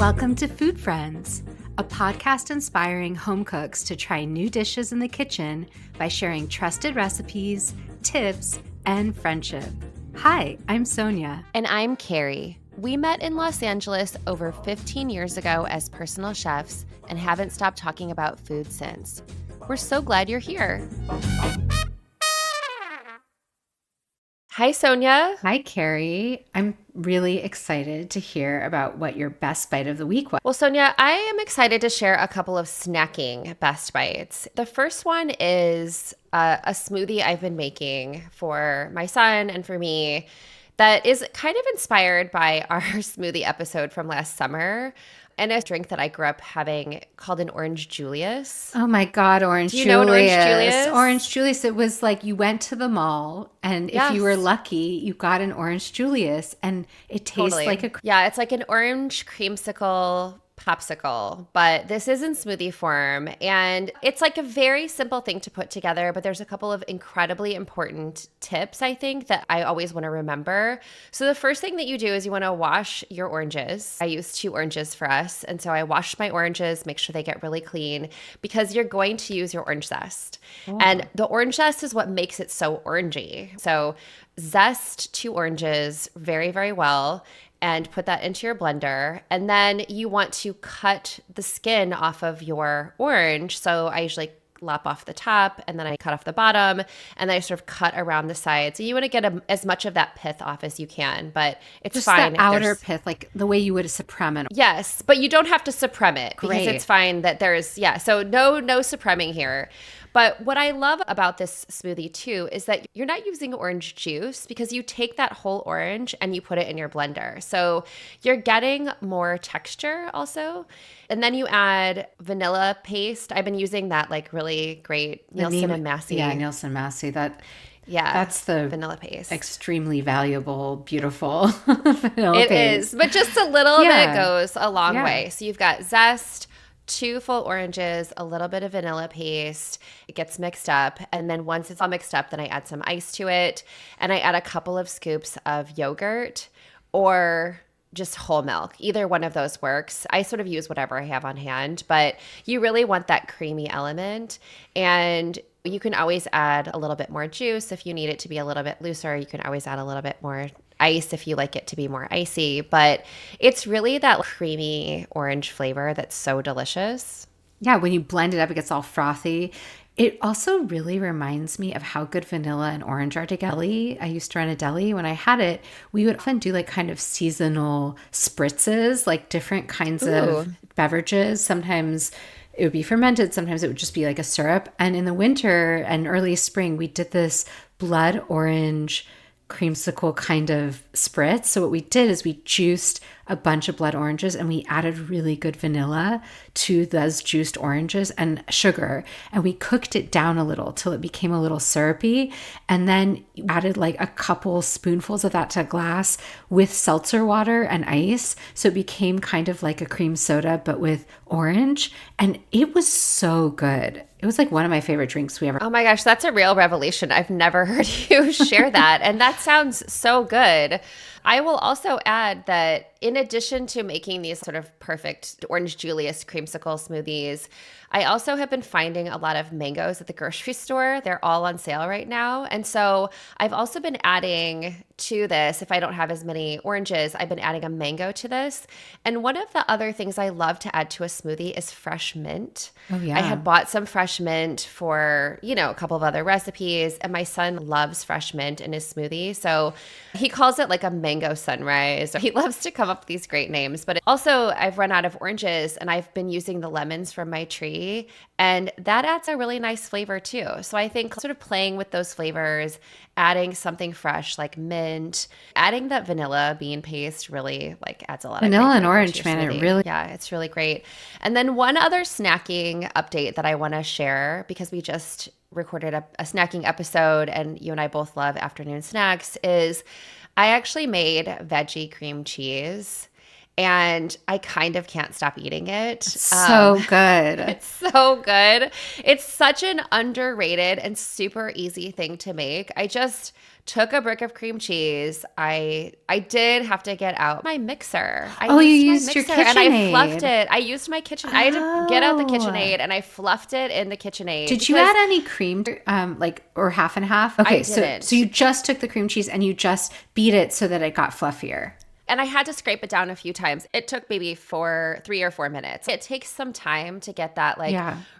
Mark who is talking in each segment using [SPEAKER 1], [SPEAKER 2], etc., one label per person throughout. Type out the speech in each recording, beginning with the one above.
[SPEAKER 1] Welcome to Food Friends, a podcast inspiring home cooks to try new dishes in the kitchen by sharing trusted recipes, tips, and friendship. Hi, I'm Sonia.
[SPEAKER 2] And I'm Carrie. We met in Los Angeles over 15 years ago as personal chefs and haven't stopped talking about food since. We're so glad you're here. Hi, Sonia.
[SPEAKER 1] Hi, Carrie. I'm really excited to hear about what your best bite of the week was.
[SPEAKER 2] Well, Sonia, I am excited to share a couple of snacking best bites. The first one is a smoothie I've been making for my son and for me that is kind of inspired by our smoothie episode from last summer, and a drink that I grew up having called an Orange Julius.
[SPEAKER 1] Oh my God, Orange Julius.
[SPEAKER 2] Do you know an Orange Julius?
[SPEAKER 1] Orange Julius, it was like you went to the mall and if you were lucky, you got an Orange Julius and it tastes like a...
[SPEAKER 2] Yeah, it's like an orange creamsicle popsicle, but this is in smoothie form. And it's like a very simple thing to put together, but there's a couple of incredibly important tips, I think, that I always want to remember. So the first thing that you do is you want to wash your oranges. I use 2 oranges for us. And so I wash my oranges, make sure they get really clean because you're going to use your orange zest. Oh. And the orange zest is what makes it so orangey. So zest 2 oranges very, very well and put that into your blender. And then you want to cut the skin off of your orange. So I usually lop off the top and then I cut off the bottom and then I sort of cut around the sides. So you want to get as much of that pith off as you can, but it's
[SPEAKER 1] just
[SPEAKER 2] fine.
[SPEAKER 1] Just the outer pith, like the way you would supreme it.
[SPEAKER 2] Yes, but you don't have to supreme it.
[SPEAKER 1] Great.
[SPEAKER 2] Because it's fine that there's, so no supreming here. But what I love about this smoothie too is that you're not using orange juice because you take that whole orange and you put it in your blender. So you're getting more texture also. And then you add vanilla paste. I've been using that like really great Nielsen and Massey.
[SPEAKER 1] Yeah, Nielsen Massey. That's the
[SPEAKER 2] vanilla paste.
[SPEAKER 1] Extremely valuable, beautiful vanilla paste.
[SPEAKER 2] It is, but just a little bit goes a long way. So you've got zest, 2 full oranges, a little bit of vanilla paste. It gets mixed up. And then once it's all mixed up, then I add some ice to it. And I add a couple of scoops of yogurt or just whole milk. Either one of those works. I sort of use whatever I have on hand, but you really want that creamy element. And you can always add a little bit more juice if you need it to be a little bit looser. You can always add a little bit more ice if you like it to be more icy, but it's really that creamy orange flavor that's so delicious.
[SPEAKER 1] Yeah, when you blend it up, it gets all frothy. It also really reminds me of how good vanilla and orange are together. I used to run a deli. When I had it, we would often do like kind of seasonal spritzes, like different kinds of beverages. Sometimes it would be fermented. Sometimes it would just be like a syrup. And in the winter and early spring, we did this blood orange creamsicle kind of spritz. So what we did is we juiced a bunch of blood oranges and we added really good vanilla to those juiced oranges and sugar. And we cooked it down a little till it became a little syrupy. And then added like a couple spoonfuls of that to a glass with seltzer water and ice. So it became kind of like a cream soda, but with orange. And it was so good. It was like one of my favorite drinks we ever.
[SPEAKER 2] Oh my gosh, that's a real revelation. I've never heard you share that. And that sounds so good. I will also add that in addition to making these sort of perfect Orange Julius creamsicle smoothies, I also have been finding a lot of mangoes at the grocery store. They're all on sale right now. And so I've also been adding to this, if I don't have as many oranges, I've been adding a mango to this. And one of the other things I love to add to a smoothie is fresh mint.
[SPEAKER 1] Oh, yeah.
[SPEAKER 2] I had bought some fresh mint for, a couple of other recipes, and my son loves fresh mint in his smoothie. So he calls it like a mango sunrise. He loves to come up with these great names. But also I've run out of oranges and I've been using the lemons from my tree, and that adds a really nice flavor too. So I think sort of playing with those flavors, adding something fresh like mint, adding that vanilla bean paste really like adds a lot of
[SPEAKER 1] vanilla and orange, man. It really,
[SPEAKER 2] it's really great. And then one other snacking update that I want to share, because we just recorded a snacking episode and you and I both love afternoon snacks, is I actually made veggie cream cheese. and I kind of can't stop eating it.
[SPEAKER 1] So good.
[SPEAKER 2] It's so good. It's such an underrated and super easy thing to make. I just took a brick of cream cheese. I did have to get out my mixer.
[SPEAKER 1] Oh, you
[SPEAKER 2] My
[SPEAKER 1] used your
[SPEAKER 2] mixer and I
[SPEAKER 1] KitchenAid.
[SPEAKER 2] fluffed it. I used my kitchen. I had to get out the
[SPEAKER 1] Oh.
[SPEAKER 2] KitchenAid and I fluffed it in the KitchenAid.
[SPEAKER 1] Did you
[SPEAKER 2] because
[SPEAKER 1] add any cream, like, or half and half? Okay,
[SPEAKER 2] didn't.
[SPEAKER 1] so you just took the cream cheese and you just beat it so that it got fluffier.
[SPEAKER 2] And I had to scrape it down a few times. It took maybe 3 or 4 minutes. It takes some time to get that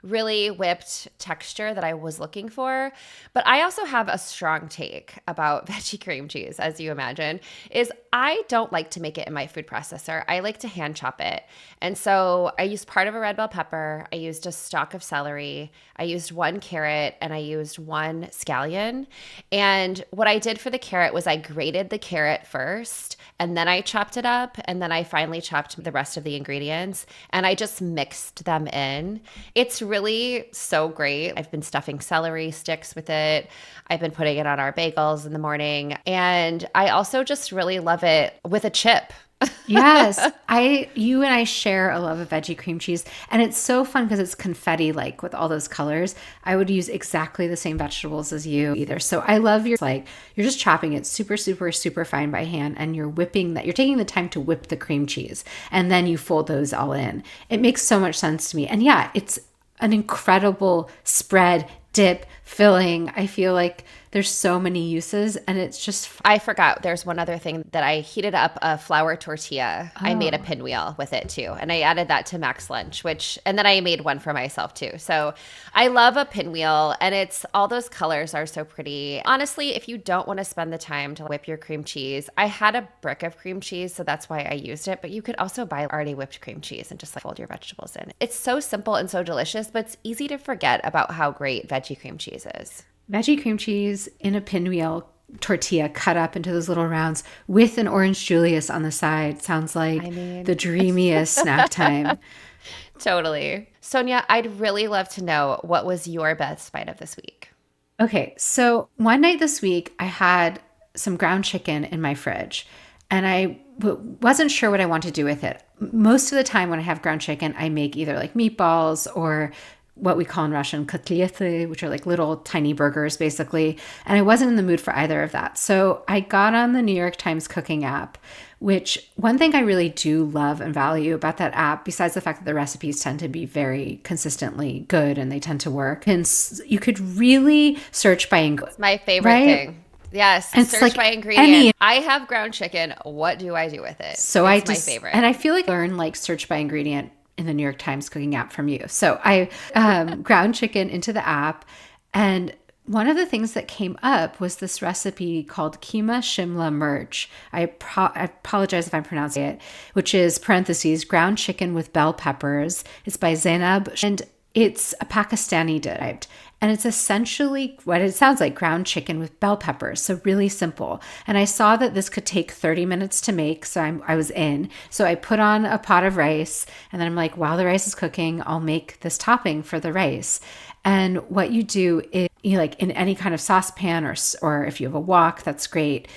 [SPEAKER 2] really whipped texture that I was looking for. But I also have a strong take about veggie cream cheese, as you imagine, is I don't like to make it in my food processor. I like to hand chop it. And so I used part of a red bell pepper. I used a stalk of celery. I used 1 carrot and I used 1 scallion. And what I did for the carrot was I grated the carrot first and then I chopped it up, and then I finally chopped the rest of the ingredients, and I just mixed them in. It's really so great. I've been stuffing celery sticks with it. I've been putting it on our bagels in the morning, and I also just really love it with a chip.
[SPEAKER 1] Yes, you and I share a love of veggie cream cheese, and it's so fun because it's confetti, like with all those colors. I would use exactly the same vegetables as you either. So I love you're just chopping it super, super, super fine by hand, and you're whipping that. You're taking the time to whip the cream cheese, and then you fold those all in. It makes so much sense to me, and yeah, it's an incredible spread, dip, filling. I feel like there's so many uses, and it's just
[SPEAKER 2] I forgot there's one other thing that I heated up a flour tortilla. I made a pinwheel with it too. And I added that to Max Lunch, and then I made one for myself too. So I love a pinwheel, and all those colors are so pretty. Honestly, if you don't want to spend the time to whip your cream cheese, I had a brick of cream cheese, so that's why I used it. But you could also buy already whipped cream cheese and just fold your vegetables in. It's so simple and so delicious, but it's easy to forget about how great veggie cream cheese is.
[SPEAKER 1] Veggie cream cheese in a pinwheel tortilla cut up into those little rounds with an Orange Julius on the side. Sounds like the dreamiest snack time.
[SPEAKER 2] Totally. Sonia, I'd really love to know, what was your best bite of this week?
[SPEAKER 1] Okay, so one night this week, I had some ground chicken in my fridge, and I wasn't sure what I wanted to do with it. Most of the time when I have ground chicken, I make either like meatballs or what we call in Russian kotlety, which are like little tiny burgers basically. And I wasn't in the mood for either of that. So I got on the New York Times cooking app, which one thing I really do love and value about that app, besides the fact that the recipes tend to be very consistently good and they tend to work, and you could really search by ingredients.
[SPEAKER 2] My favorite thing. Yes,
[SPEAKER 1] and
[SPEAKER 2] search by ingredient. I have ground chicken. What do I do with it?
[SPEAKER 1] So
[SPEAKER 2] it's my favorite.
[SPEAKER 1] And I feel like I learn like search by ingredient in the New York Times cooking app from you. So I ground chicken into the app, and one of the things that came up was this recipe called Keema Shimla Mirch. I apologize if I'm pronouncing it, which is parentheses, ground chicken with bell peppers. It's by Zainab, and it's a Pakistani dish. And it's essentially what it sounds like, ground chicken with bell peppers. So really simple. And I saw that this could take 30 minutes to make. So I was in. So I put on a pot of rice, and then I'm like, while the rice is cooking, I'll make this topping for the rice. And what you do is, like in any kind of saucepan, or if you have a wok, that's great.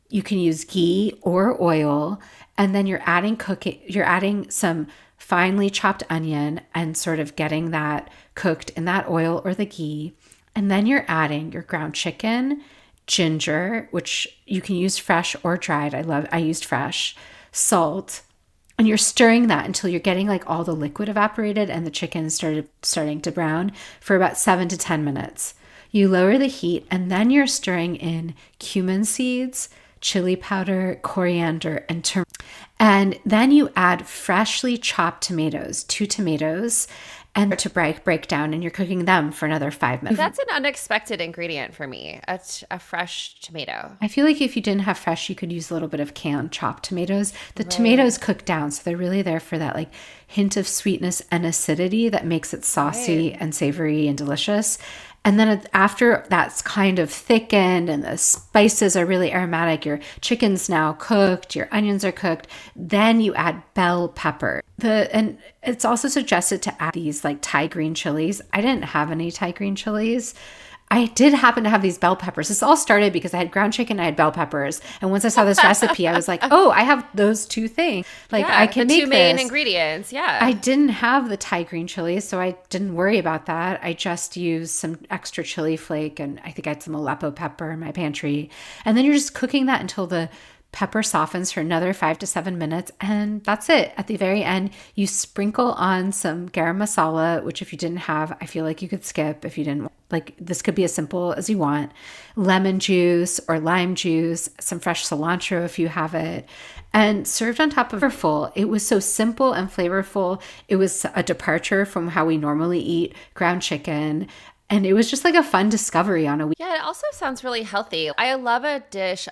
[SPEAKER 1] You can use ghee or oil, and then you're adding some finely chopped onion and sort of getting that cooked in that oil or the ghee. And then you're adding your ground chicken, ginger, which you can use fresh or dried. I used fresh, salt, and you're stirring that until you're getting like all the liquid evaporated and the chicken starting to brown for about 7 to 10 minutes. You lower the heat, and then you're stirring in cumin seeds, chili powder, coriander, and turmeric. And then you add freshly chopped tomatoes, 2 tomatoes, and to break down, and you're cooking them for another 5 minutes.
[SPEAKER 2] That's an unexpected ingredient for me, a fresh tomato.
[SPEAKER 1] I feel like if you didn't have fresh, you could use a little bit of canned chopped tomatoes. The tomatoes cook down, so they're really there for that like hint of sweetness and acidity that makes it saucy and savory and delicious. And then after that's kind of thickened and the spices are really aromatic, your chicken's now cooked, your onions are cooked, then you add bell pepper. And it's also suggested to add these like Thai green chilies. I didn't have any Thai green chilies. I did happen to have these bell peppers. This all started because I had ground chicken, I had bell peppers. And once I saw this recipe, I was like, oh, I have those two things. Like I can make
[SPEAKER 2] the two main
[SPEAKER 1] this.
[SPEAKER 2] ingredients. Yeah.
[SPEAKER 1] I didn't have the Thai green chili, so I didn't worry about that. I just used some extra chili flake, and I think I had some Aleppo pepper in my pantry. And then you're just cooking that until the pepper softens for another 5 to 7 minutes, and that's it. At the very end, you sprinkle on some garam masala, which if you didn't have, I feel like you could skip if you didn't. Like, this could be as simple as you want. Lemon juice or lime juice, some fresh cilantro if you have it, and served on top of her full. It was so simple and flavorful. It was a departure from how we normally eat ground chicken. And it was just like a fun discovery on a week.
[SPEAKER 2] Yeah, it also sounds really healthy. I love a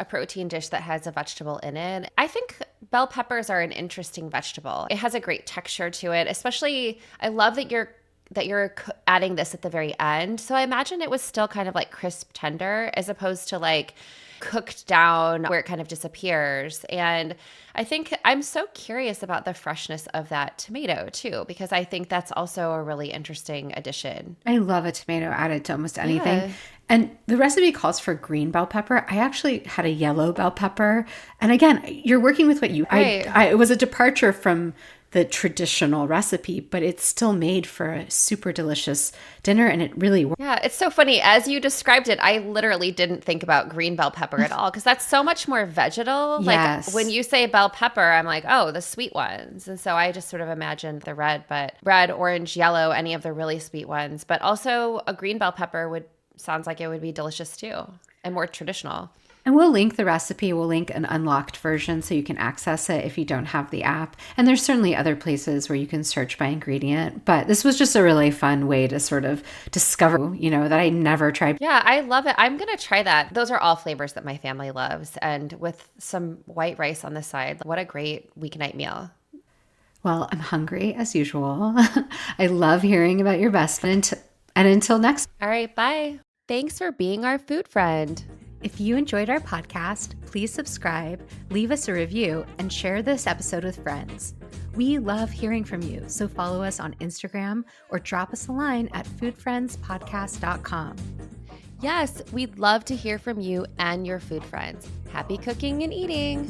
[SPEAKER 2] protein dish that has a vegetable in it. I think bell peppers are an interesting vegetable. It has a great texture to it, especially I love that you're adding this at the very end. So I imagine it was still kind of like crisp tender as opposed to like cooked down where it kind of disappears. And I think I'm so curious about the freshness of that tomato too, because I think that's also a really interesting addition.
[SPEAKER 1] I love a tomato added to almost anything.
[SPEAKER 2] Yeah.
[SPEAKER 1] And the recipe calls for green bell pepper. I actually had a yellow bell pepper. And again, you're working with what you,
[SPEAKER 2] Right.
[SPEAKER 1] it was a departure from the traditional recipe, but it's still made for a super delicious dinner, and it really works.
[SPEAKER 2] Yeah, it's so funny. As you described it, I literally didn't think about green bell pepper at all because that's so much more vegetal.
[SPEAKER 1] Yes.
[SPEAKER 2] Like when you say bell pepper, I'm like, oh, the sweet ones. And so I just sort of imagined the red, orange, yellow, any of the really sweet ones. But also a green bell pepper sounds like it would be delicious too and more traditional.
[SPEAKER 1] And we'll link the recipe. We'll link an unlocked version so you can access it if you don't have the app. And there's certainly other places where you can search by ingredient. But this was just a really fun way to sort of discover, that I never tried.
[SPEAKER 2] Yeah, I love it. I'm going to try that. Those are all flavors that my family loves. And with some white rice on the side, what a great weeknight meal.
[SPEAKER 1] Well, I'm hungry as usual. I love hearing about your best friend. And until next.
[SPEAKER 2] All right, bye. Thanks for being our food friend.
[SPEAKER 1] If you enjoyed our podcast, please subscribe, leave us a review, and share this episode with friends. We love hearing from you, so follow us on Instagram or drop us a line at foodfriendspodcast.com.
[SPEAKER 2] Yes, we'd love to hear from you and your food friends. Happy cooking and eating.